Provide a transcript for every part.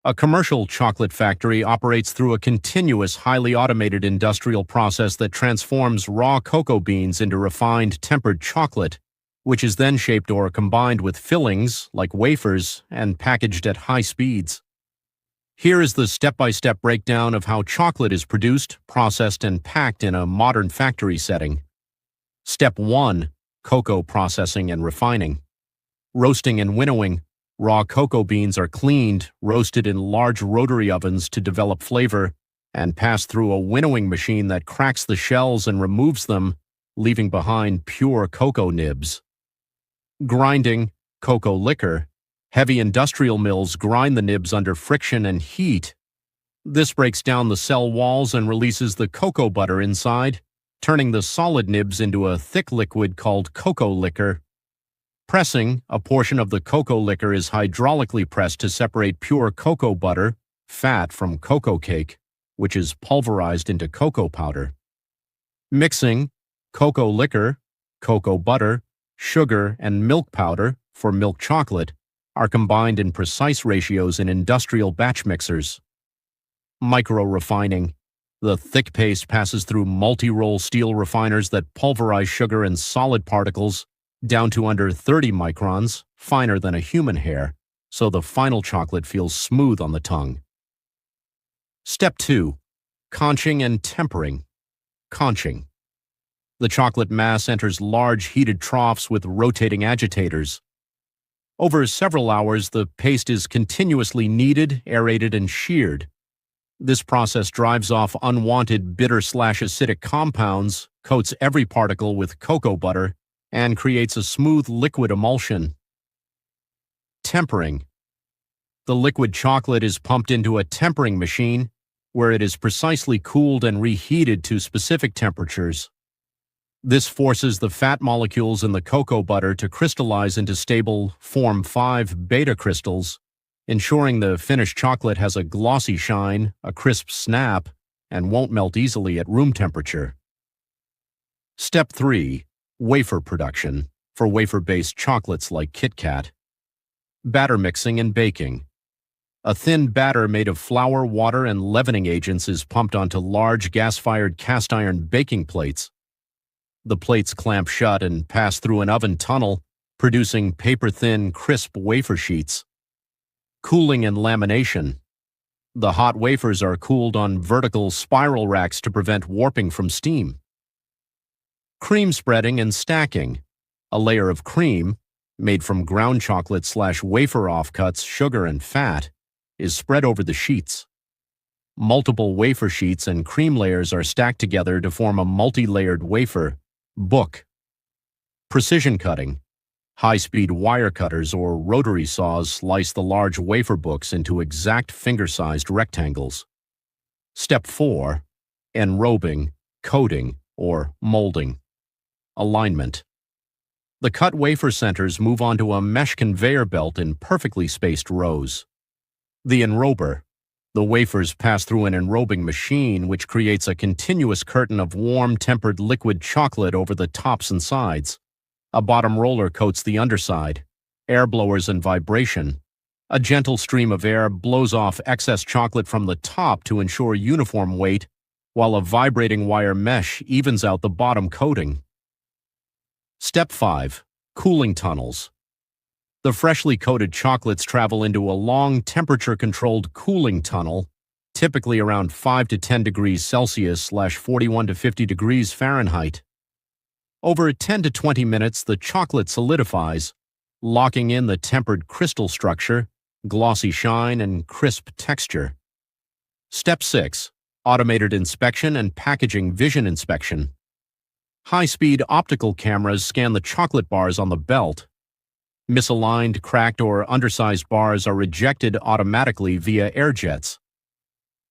A commercial chocolate factory operates through a continuous, highly automated industrial process that transforms raw cocoa beans into refined, tempered chocolate, which is then shaped or combined with fillings, like wafers, and packaged at high speeds. Here is the step-by-step breakdown of how chocolate is produced, processed, and packed in a modern factory setting. Step 1. Cocoa processing and refining. Roasting and winnowing. Raw cocoa beans are cleaned, roasted in large rotary ovens to develop flavor, and passed through a winnowing machine that cracks the shells and removes them, leaving behind pure cocoa nibs. Grinding, cocoa liquor. Heavy industrial mills grind the nibs under friction and heat. This breaks down the cell walls and releases the cocoa butter inside, turning the solid nibs into a thick liquid called cocoa liquor. Pressing, a portion of the cocoa liquor is hydraulically pressed to separate pure cocoa butter, fat, from cocoa cake, which is pulverized into cocoa powder. Mixing, cocoa liquor, cocoa butter, sugar, and milk powder, for milk chocolate, are combined in precise ratios in industrial batch mixers. Micro-refining. The thick paste passes through multi-roll steel refiners that pulverize sugar and solid particles down to under 30 microns, finer than a human hair, so the final chocolate feels smooth on the tongue. Step 2. Conching and tempering. Conching. The chocolate mass enters large heated troughs with rotating agitators. Over several hours, the paste is continuously kneaded, aerated, and sheared. This process drives off unwanted bitter/acidic compounds, coats every particle with cocoa butter, and creates a smooth liquid emulsion. Tempering. The liquid chocolate is pumped into a tempering machine, where it is precisely cooled and reheated to specific temperatures. This forces the fat molecules in the cocoa butter to crystallize into stable Form 5 beta crystals, ensuring the finished chocolate has a glossy shine, a crisp snap, and won't melt easily at room temperature. Step 3. Wafer production, for wafer-based chocolates like Kit Kat. Batter mixing and baking. A thin batter made of flour, water, and leavening agents is pumped onto large gas-fired cast-iron baking plates. The plates clamp shut and pass through an oven tunnel, producing paper-thin, crisp wafer sheets. Cooling and lamination. The hot wafers are cooled on vertical spiral racks to prevent warping from steam. Cream spreading and stacking. A layer of cream, made from ground chocolate/wafer offcuts, sugar, and fat, is spread over the sheets. Multiple wafer sheets and cream layers are stacked together to form a multi-layered wafer, book. Precision cutting. High-speed wire cutters or rotary saws slice the large wafer books into exact finger-sized rectangles. Step 4. Enrobing, coating, or molding. Alignment. The cut wafer centers move onto a mesh conveyor belt in perfectly spaced rows. The enrober. The wafers pass through an enrobing machine which creates a continuous curtain of warm, tempered liquid chocolate over the tops and sides. A bottom roller coats the underside. Air blowers and vibration. A gentle stream of air blows off excess chocolate from the top to ensure uniform weight, while a vibrating wire mesh evens out the bottom coating. Step 5. Cooling tunnels. The freshly coated chocolates travel into a long temperature-controlled cooling tunnel, typically around 5 to 10 degrees Celsius/41 to 50 degrees Fahrenheit. Over 10 to 20 minutes, the chocolate solidifies, locking in the tempered crystal structure, glossy shine, and crisp texture. Step 6. Automated inspection and packaging vision inspection. High-speed optical cameras scan the chocolate bars on the belt. Misaligned, cracked, or undersized bars are rejected automatically via air jets.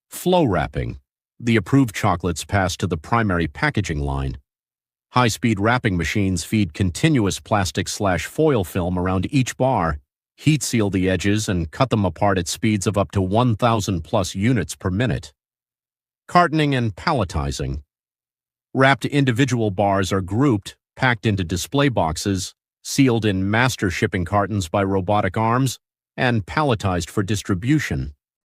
Flow wrapping. The approved chocolates pass to the primary packaging line. High-speed wrapping machines feed continuous plastic/foil film around each bar, heat seal the edges, and cut them apart at speeds of up to 1,000 plus units per minute. Cartoning and palletizing. Wrapped individual bars are grouped, packed into display boxes, sealed in master shipping cartons by robotic arms, and palletized for distribution.